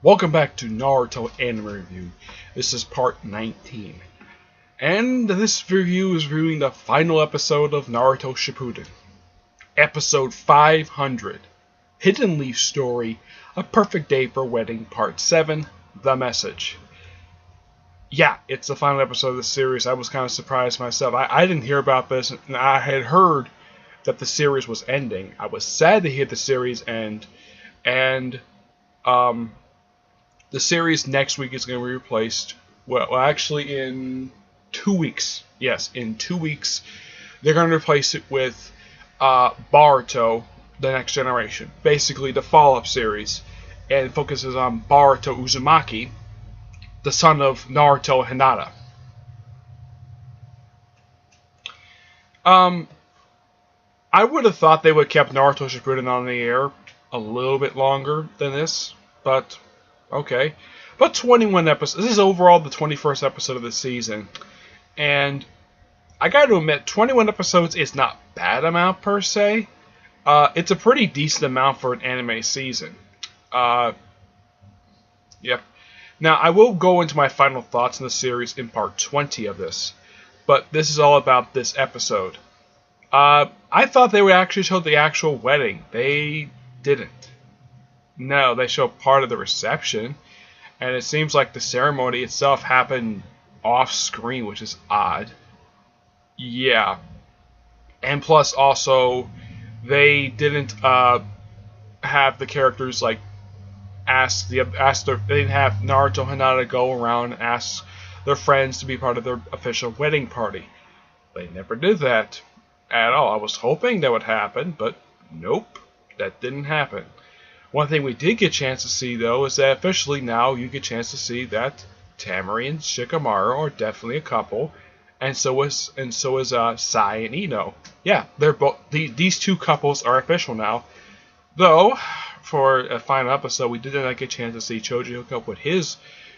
Welcome back to Naruto Anime Review. This is part 19. And this review is reviewing the final episode of Naruto Shippuden. Episode 500. Hidden Leaf Story, A Perfect Day for Wedding, Part 7, The Message. Yeah, it's the final episode of the series. I was kind of surprised myself. I didn't hear about this, and I had heard that the series was ending. I was sad to hear the series end, and the series next week is going to be replaced. Well, actually, in 2 weeks. Yes, in 2 weeks, they're going to replace it with Boruto: The Next Generation. Basically, the follow-up series, and it focuses on Boruto Uzumaki, the son of Naruto Hinata. I would have thought they would have kept Naruto Shippuden on the air a little bit longer than this, but okay. But 21 episodes. This is overall the 21st episode of the season. And I gotta admit, 21 episodes is not a bad amount per se. It's a pretty decent amount for an anime season. Yep. Now, I will go into my final thoughts on the series in part 20 of this. But this is all about this episode. I thought they would actually show the actual wedding. They didn't. No, they show part of the reception, and it seems like the ceremony itself happened off screen, which is odd. Yeah, and plus also they didn't have the characters like they didn't have Naruto Hinata go around and ask their friends to be part of their official wedding party. They never did that at all. I was hoping that would happen, but nope, that didn't happen. One thing we did get a chance to see, though, is that officially now you get a chance to see that Tamari and Shikamaru are definitely a couple, and so is Sai and Ino. Yeah, they're both these two couples are official now. Though, for a final episode, we did not get a chance to see Choji hook up with his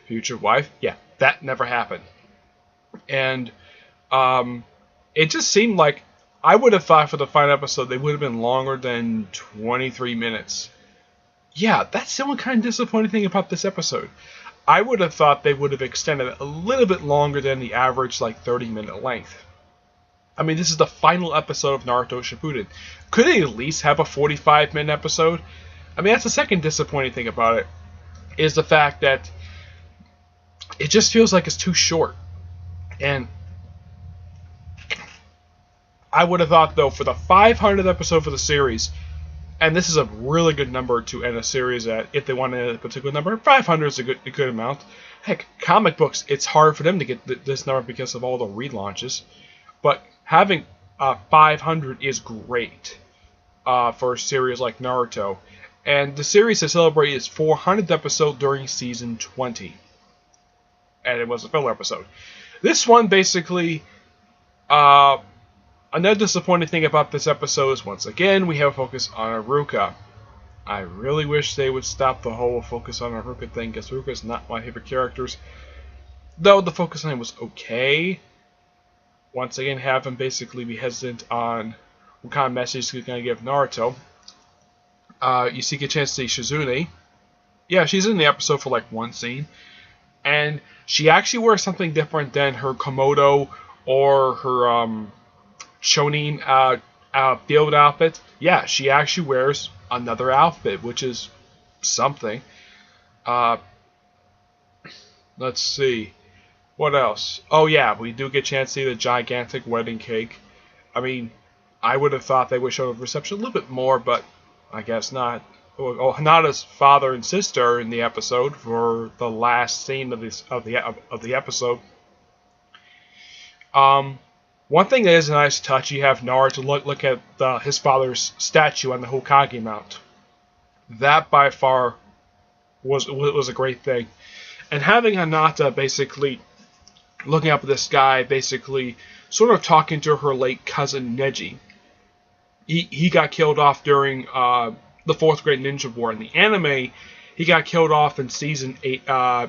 future wife. Yeah, that never happened, and it just seemed like I would have thought for the final episode they would have been longer than 23 minutes. Yeah, that's the only kind of disappointing thing about this episode. I would have thought they would have extended it a little bit longer than the average, 30-minute length. I mean, this is the final episode of Naruto Shippuden. Could they at least have a 45-minute episode? I mean, that's the second disappointing thing about it, is the fact that it just feels like it's too short. And I would have thought, though, for the 500th episode for the series, and this is a really good number to end a series at. If they want to end a particular number, 500 is a good amount. Heck, comic books, it's hard for them to get this number because of all the relaunches. But having 500 is great for a series like Naruto. And the series has celebrated its 400th episode during season 20. And it was a filler episode. This one basically... Another disappointing thing about this episode is, once again, we have a focus on Aruka. I really wish they would stop the whole focus on Aruka thing, because Aruka is not my favorite characters. Though the focus on him was okay. Once again, have him basically be hesitant on what kind of message he's going to give Naruto. You see a chance to see Shizune. Yeah, she's in the episode for one scene. And she actually wears something different than her Komodo or her Shonin field outfit. Yeah, she actually wears another outfit, which is something. Let's see. What else? Oh yeah, we do get a chance to see the gigantic wedding cake. I mean, I would have thought they would show the reception a little bit more, but I guess not. Oh, Hinata's father and sister are in the episode for the last scene of the episode. One thing that is a nice touch, you have Naruto look at his father's statue on the Hokage Mount. That by far was a great thing. And having Hinata basically looking up at the sky, basically sort of talking to her late cousin Neji. He got killed off during the 4th Great Ninja War. In the anime, he got killed off in season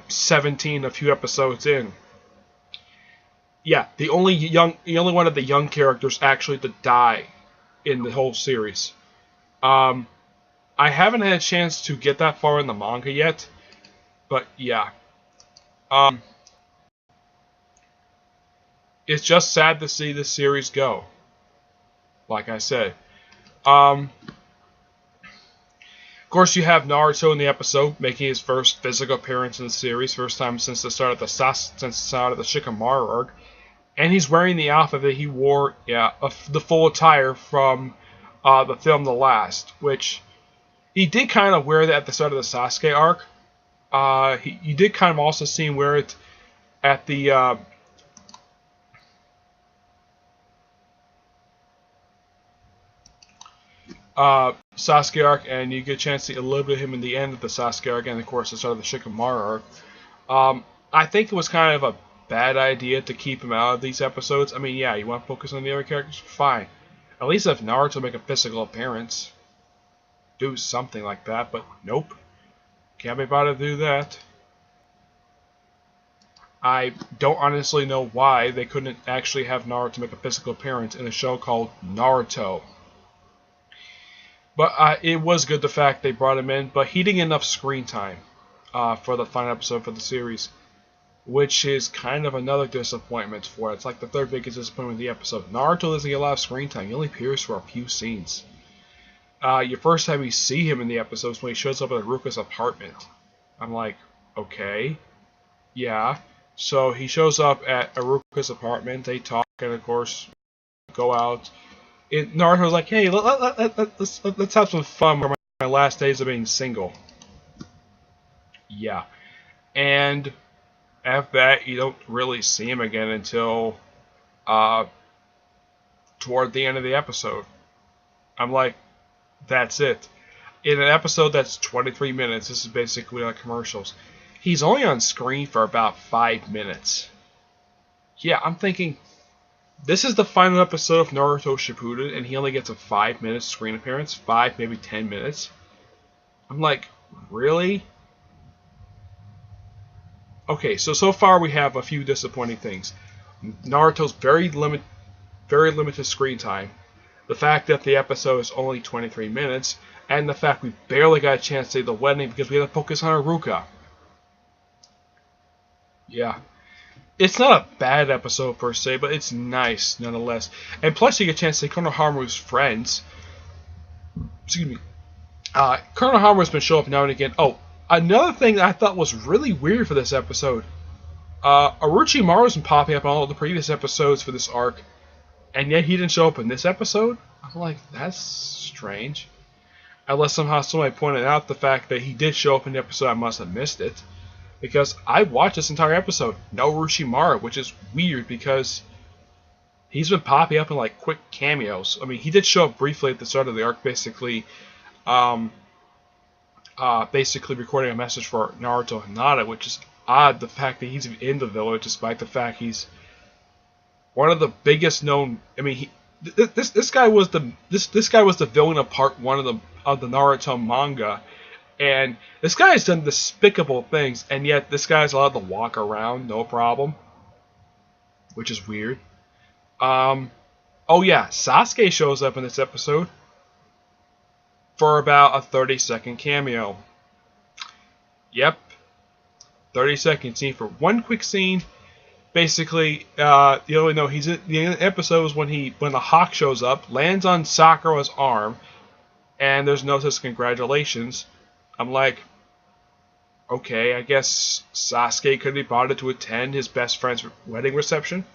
17, a few episodes in. Yeah, the only one of the young characters actually to die in the whole series. I haven't had a chance to get that far in the manga yet, But yeah, um, it's just sad to see this series go. Like I said, of course, you have Naruto in the episode making his first physical appearance in the series, first time since the start of the Shikamaru arc, and he's wearing the outfit that he wore, the full attire from the film The Last, which he did kind of wear that at the start of the Sasuke arc. You did kind of also see him wear it at the Sasuke arc, and you get a chance to see a little bit of him in the end of the Sasuke arc, and of course the start of the Shikamaru arc. I think it was kind of a bad idea to keep him out of these episodes. I mean, yeah, you want to focus on the other characters? Fine. At least have Naruto make a physical appearance. Do something like that, but nope. Can't be bothered to do that. I don't honestly know why they couldn't actually have Naruto make a physical appearance in a show called Naruto. But it was good the fact they brought him in, but he didn't get enough screen time for the final episode for the series, which is kind of another disappointment for it. It's like the third biggest disappointment of the episode. Naruto doesn't get a lot of screen time. He only appears for a few scenes. Your first time you see him in the episode is when he shows up at Ruka's apartment. I'm like, okay, yeah. So he shows up at Ruka's apartment, they talk, and of course, go out. Naruto's like, hey, let's have some fun for my last days of being single. Yeah. And after that, you don't really see him again until toward the end of the episode. I'm like, that's it. In an episode that's 23 minutes, this is basically like commercials, he's only on screen for about 5 minutes. Yeah, I'm thinking, this is the final episode of Naruto Shippuden, and he only gets a 5-minute screen appearance. 5, maybe 10 minutes. I'm like, really? Okay, so far we have a few disappointing things. Naruto's very limited screen time. The fact that the episode is only 23 minutes, and the fact we barely got a chance to see the wedding because we had to focus on Haruka. Yeah. It's not a bad episode per se, but it's nice nonetheless. And plus you get a chance to see Konohamaru's friends. Excuse me. Konohamaru's been showing up now and again. Oh, another thing that I thought was really weird for this episode. Orochimaru's been popping up on all the previous episodes for this arc, and yet he didn't show up in this episode? I'm like, that's strange. Unless somehow somebody pointed out the fact that he did show up in the episode, I must have missed it. Because I watched this entire episode, no Orochimaru, which is weird because he's been popping up in like quick cameos. I mean, he did show up briefly at the start of the arc, basically recording a message for Naruto Hinata, which is odd. The fact that he's in the village, despite the fact he's one of the biggest known. I mean, this guy was the villain of part 1 of the Naruto manga. And this guy has done despicable things, and yet this guy's allowed to walk around, no problem. Which is weird. Oh yeah, Sasuke shows up in this episode for about a 30-second cameo. Yep. 30-second scene for one quick scene. Basically, you only know he's in the episode is when the Hawk shows up, lands on Sakura's arm, and there's no such congratulations. I'm like, okay, I guess Sasuke could be bothered to attend his best friend's wedding reception.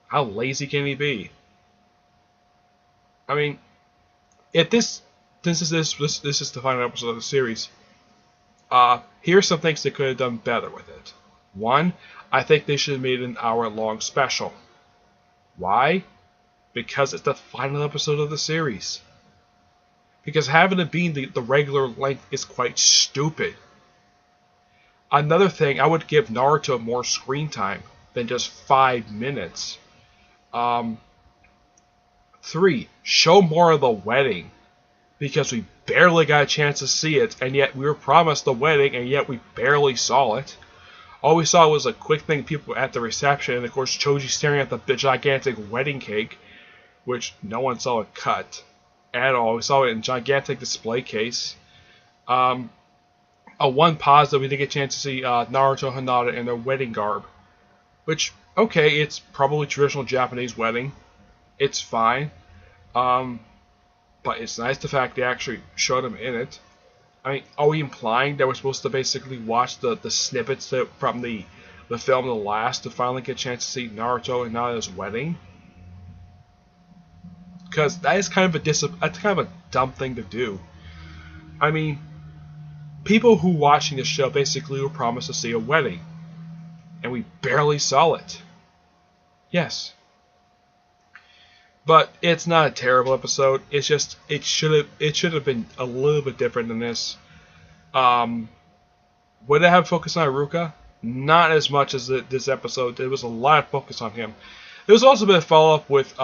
How lazy can he be? I mean, if this is the final episode of the series, here's some things they could have done better with it. One, I think they should have made an hour-long special. Why? Because it's the final episode of the series. Because having it being the regular length is quite stupid. Another thing, I would give Naruto more screen time than just 5 minutes. 3, show more of the wedding. Because we barely got a chance to see it, and yet we were promised the wedding, and yet we barely saw it. All we saw was a quick thing, people at the reception, and of course Choji staring at the gigantic wedding cake, which no one saw it cut at all. We saw it in a gigantic display case. one positive, we did get a chance to see Naruto and Hinata in their wedding garb. Which, okay, it's probably traditional Japanese wedding. It's fine. But it's nice the fact they actually showed them in it. I mean, are we implying that we're supposed to basically watch the snippets from the film The Last to finally get a chance to see Naruto and Hinata's wedding? Because that is kind of that's kind of a dumb thing to do. I mean, people who watching the show basically were promised to see a wedding, and we barely saw it. Yes. But it's not a terrible episode. It's just it should have been a little bit different than this. Would it have focus on Iruka? Not as much as this episode. There was a lot of focus on him. There was also a bit of follow up with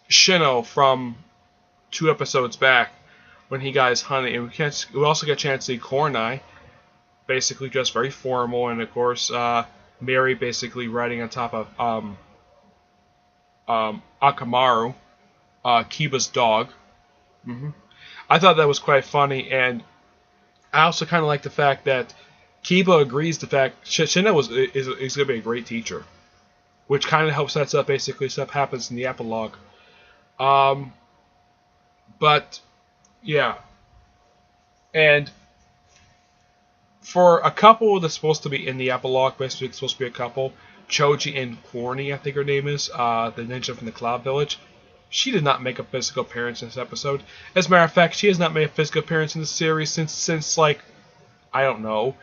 Shino from 2 episodes back when he got his honey, and we also get a chance to see Kornai, basically just very formal, and of course Mary basically riding on top of Akamaru, Kiba's dog. I thought that was quite funny, and I also kind of like the fact that Kiba agrees the fact Shino is going to be a great teacher, which kind of helps sets up basically stuff happens in the epilogue. But yeah, and for a couple that's supposed to be in the epilogue, basically it's supposed to be a couple, Choji and Horny, I think her name is, the ninja from the Cloud Village. She did not make a physical appearance in this episode. As a matter of fact, she has not made a physical appearance in the series since like, I don't know,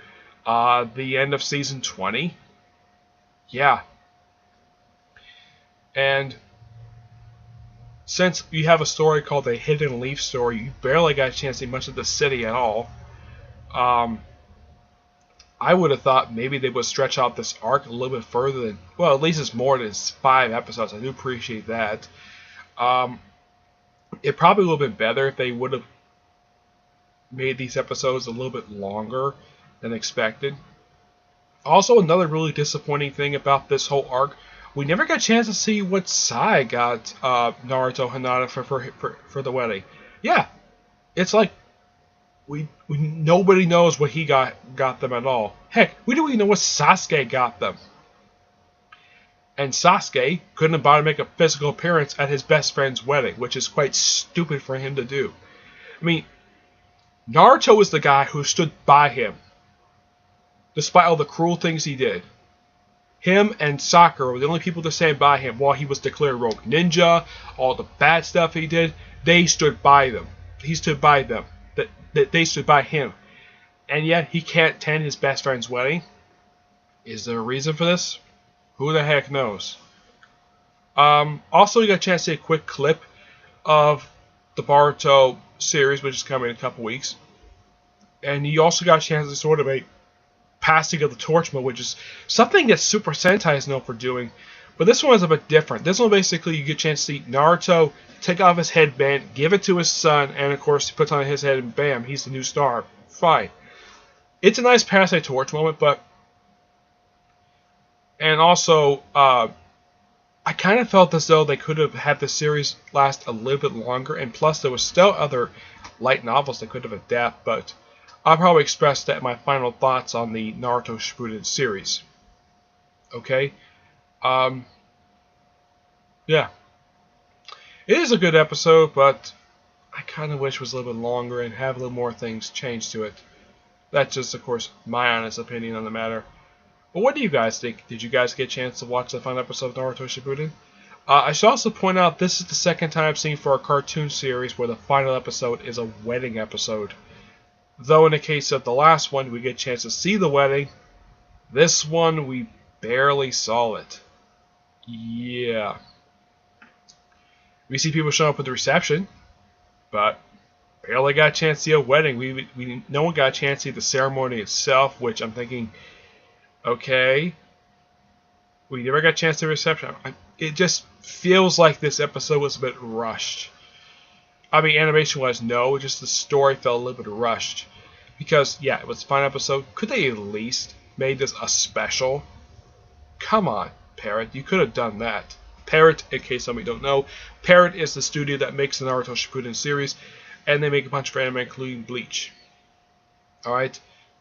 the end of season 20. Yeah. And since you have a story called the Hidden Leaf story, you barely got a chance to see much of the city at all. I would have thought maybe they would stretch out this arc a little bit further than, well, at least it's more than 5 episodes. I do appreciate that. It probably would have been better if they would have made these episodes a little bit longer than expected. Also, another really disappointing thing about this whole arc, we never got a chance to see what Sai got Naruto Hinata for the wedding. Yeah, it's like we nobody knows what he got them at all. Heck, we don't even know what Sasuke got them. And Sasuke couldn't bother to make a physical appearance at his best friend's wedding, which is quite stupid for him to do. I mean, Naruto was the guy who stood by him, despite all the cruel things he did. Him and Sakura were the only people to stand by him while he was declared rogue ninja, all the bad stuff he did. They stood by them. He stood by them. They stood by him. And yet he can't attend his best friend's wedding. Is there a reason for this? Who the heck knows? Also, you got a chance to see a quick clip of the Boruto series, which is coming in a couple weeks. And you also got a chance to sort of a passing of the torch mode, which is something that Super Sentai is known for doing. But this one is a bit different. This one basically you get a chance to see Naruto take off his headband, give it to his son, and of course he puts on his head and bam, he's the new star. Fine. It's a nice pass a torch moment, but... And also, I kind of felt as though they could have had the series last a little bit longer, and plus there was still other light novels they could have adapted, but I'll probably express that in my final thoughts on the Naruto Shippuden series. Okay? Yeah. It is a good episode, but I kind of wish it was a little bit longer and have a little more things changed to it. That's just, of course, my honest opinion on the matter. But what do you guys think? Did you guys get a chance to watch the final episode of Naruto Shippuden? I should also point out this is the second time I've seen for a cartoon series where the final episode is a wedding episode. Though in the case of the last one, we get a chance to see the wedding. This one, we barely saw it. Yeah. We see people showing up at the reception, but barely got a chance to see a wedding. No one got a chance to see the ceremony itself, which I'm thinking, okay, we never got a chance to see the reception. It just feels like this episode was a bit rushed. I mean, animation-wise, no, just the story felt a little bit rushed. Because, yeah, it was a fun episode. Could they at least made this a special? Come on, Parrot, you could have done that. Parrot, in case somebody don't know, Parrot is the studio that makes the Naruto Shippuden series, and they make a bunch of anime, including Bleach. Alright,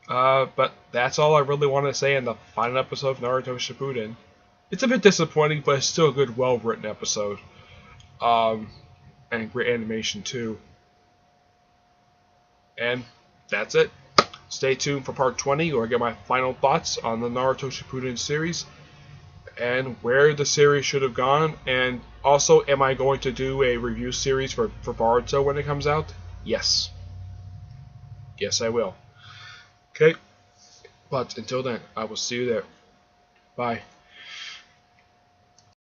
but that's all I really want to say in the final episode of Naruto Shippuden. It's a bit disappointing, but it's still a good, well-written episode. And great animation, too. And that's it. Stay tuned for part 20, where I get my final thoughts on the Naruto Shippuden series, and where the series should have gone, and also, am I going to do a review series for Boruto when it comes out? Yes. Yes, I will. Okay, but until then, I will see you there. Bye.